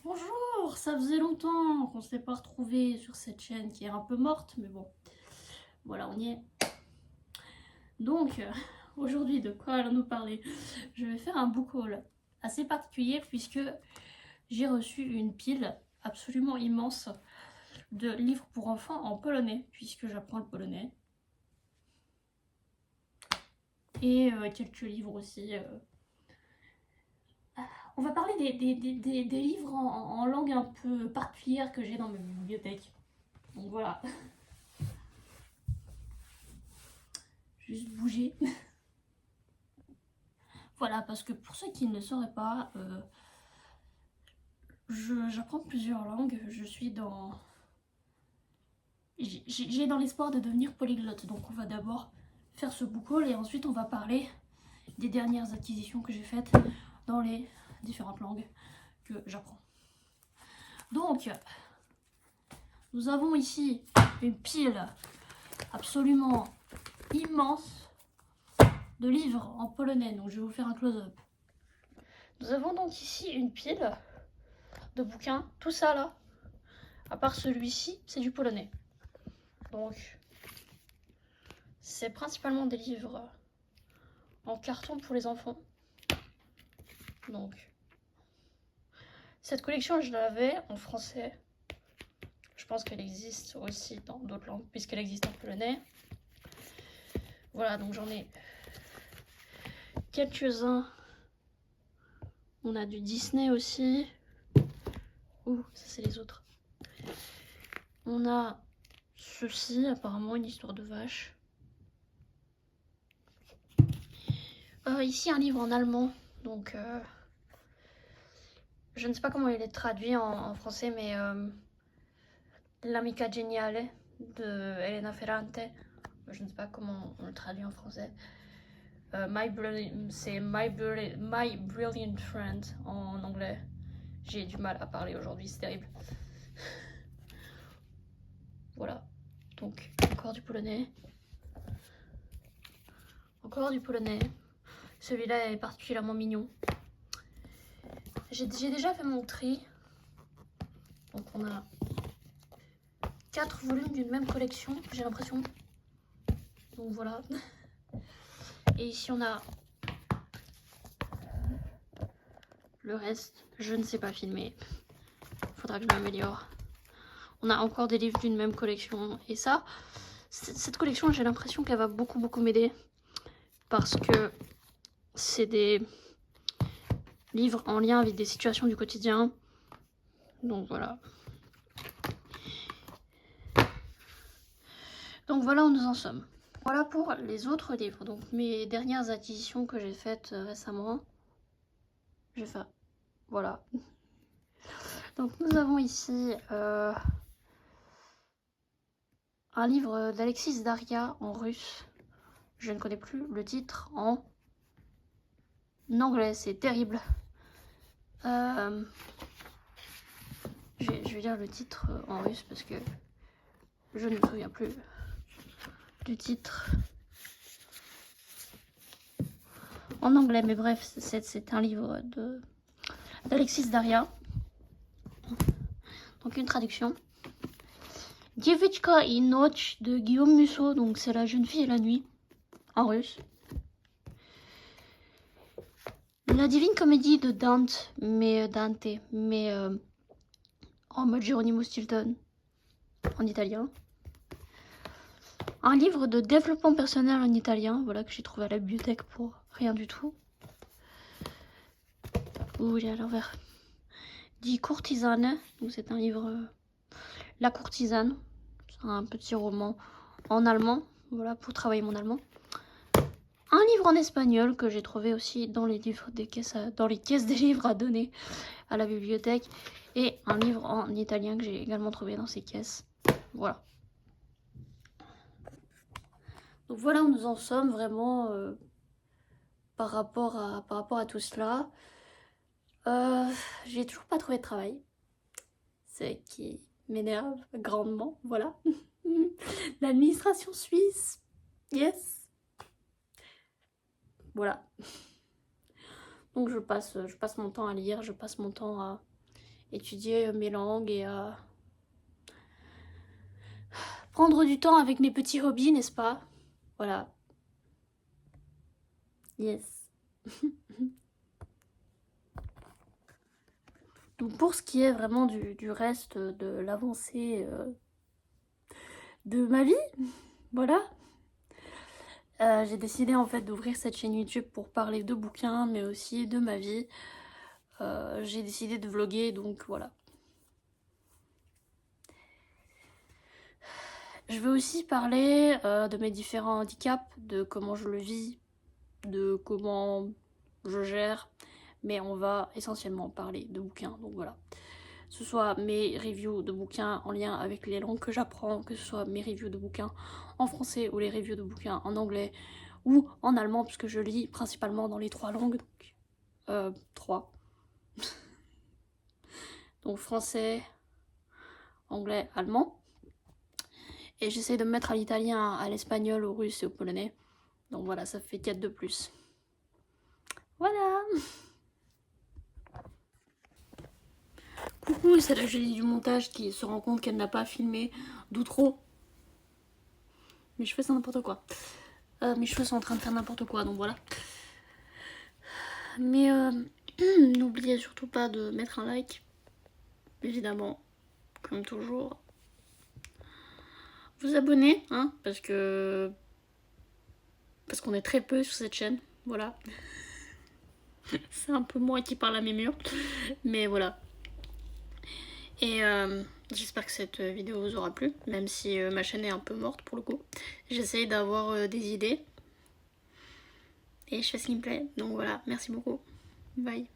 Bonjour, ça faisait longtemps qu'on ne s'est pas retrouvés sur cette chaîne qui est un peu morte, mais bon, voilà, on y est. Donc, aujourd'hui, de quoi allons-nous parler? Je vais faire un book haul assez particulier puisque j'ai reçu une pile absolument immense de livres pour enfants en polonais, puisque j'apprends le polonais. Et quelques livres aussi. On va parler des livres en langue un peu particulière que j'ai dans ma bibliothèque. Donc voilà. Juste bouger. Voilà, parce que pour ceux qui ne le sauraient pas, j'apprends plusieurs langues. Je suis dans... J'ai dans l'espoir de devenir polyglotte. Donc on va d'abord faire ce book haul et ensuite on va parler des dernières acquisitions que j'ai faites dans les différentes langues que j'apprends. Donc, nous avons ici une pile absolument immense de livres en polonais. Donc je vais vous faire un close-up. Nous avons donc ici une pile de bouquins. Tout ça là, à part celui-ci, c'est du polonais. Donc, c'est principalement des livres en carton pour les enfants. Donc, cette collection, je l'avais en français. Je pense qu'elle existe aussi dans d'autres langues, puisqu'elle existe en polonais. Voilà, donc j'en ai quelques-uns. On a du Disney aussi. Ouh, ça c'est les autres. On a ceci, apparemment une histoire de vache. Ici un livre en allemand, donc je ne sais pas comment il est traduit en français, mais L'Amica Geniale de Elena Ferrante. Je ne sais pas comment on le traduit en français. C'est My Brilliant Friend en anglais. J'ai du mal à parler aujourd'hui, c'est terrible. Voilà, donc encore du polonais. Encore du polonais. Celui-là est particulièrement mignon. J'ai déjà fait mon tri. Donc on a 4 volumes d'une même collection, j'ai l'impression. Donc voilà. Et ici on a le reste. Je ne sais pas filmer. Faudra que je m'améliore. On a encore des livres d'une même collection. Et ça, cette collection, j'ai l'impression qu'elle va beaucoup m'aider. Parce que c'est des livres en lien avec des situations du quotidien. Donc voilà. Donc voilà où nous en sommes. Voilà pour les autres livres. Donc mes dernières acquisitions que j'ai faites récemment. J'ai fait. Voilà. Donc nous avons ici un livre d'Alexis Daria en russe. Je ne connais plus le titre en anglais, c'est terrible. Je vais lire le titre en russe parce que je ne me souviens plus du titre en anglais. Mais bref, c'est un livre d'Alexis Daria. Donc une traduction. Девочка и ночь de Guillaume Musso, donc c'est la jeune fille et la nuit, en russe. La divine comédie de Dante, mais en mode Geronimo Stilton, en italien. Un livre de développement personnel en italien, voilà, que j'ai trouvé à la bibliothèque pour rien du tout. Ouh, il est à l'envers. Dit Courtisane, donc c'est un livre La courtisane, c'est un petit roman en allemand, voilà, pour travailler mon allemand. Un livre en espagnol que j'ai trouvé aussi dans les livres des caisses dans les caisses des livres à donner à la bibliothèque. Et un livre en italien que j'ai également trouvé dans ces caisses. Voilà. Donc voilà où nous en sommes vraiment par rapport à tout cela. J'ai toujours pas trouvé de travail. Ce qui m'énerve grandement, voilà. L'administration suisse, yes. Voilà. Donc je passe mon temps à lire, je passe mon temps à étudier mes langues et prendre du temps avec mes petits hobbies, n'est-ce pas? Voilà. Yes. Donc pour ce qui est vraiment du reste de l'avancée de ma vie, voilà. J'ai décidé en fait d'ouvrir cette chaîne YouTube pour parler de bouquins, mais aussi de ma vie. J'ai décidé de vlogger, donc voilà. Je vais aussi parler de mes différents handicaps, de comment je le vis, de comment je gère, mais on va essentiellement parler de bouquins, donc voilà. Que ce soit mes reviews de bouquins en lien avec les langues que j'apprends, que ce soit mes reviews de bouquins en français ou les reviews de bouquins en anglais ou en allemand, puisque je lis principalement dans les 3 langues, donc 3. Donc français, anglais, allemand. Et j'essaie de me mettre à l'italien, à l'espagnol, au russe et au polonais. Donc voilà, ça fait 4 de plus. Voilà. Coucou, c'est la Julie du montage qui se rend compte qu'elle n'a pas filmé d'outro. Mes cheveux c'est n'importe quoi. Mes cheveux sont en train de faire n'importe quoi, donc voilà. Mais n'oubliez surtout pas de mettre un like. Évidemment, comme toujours. Vous abonner, hein, parce qu'on est très peu sur cette chaîne, voilà. C'est un peu moi qui parle à mes murs, mais voilà. Et j'espère que cette vidéo vous aura plu, même si ma chaîne est un peu morte pour le coup. J'essaye d'avoir des idées. Et je fais ce qui me plaît, donc voilà, merci beaucoup. Bye.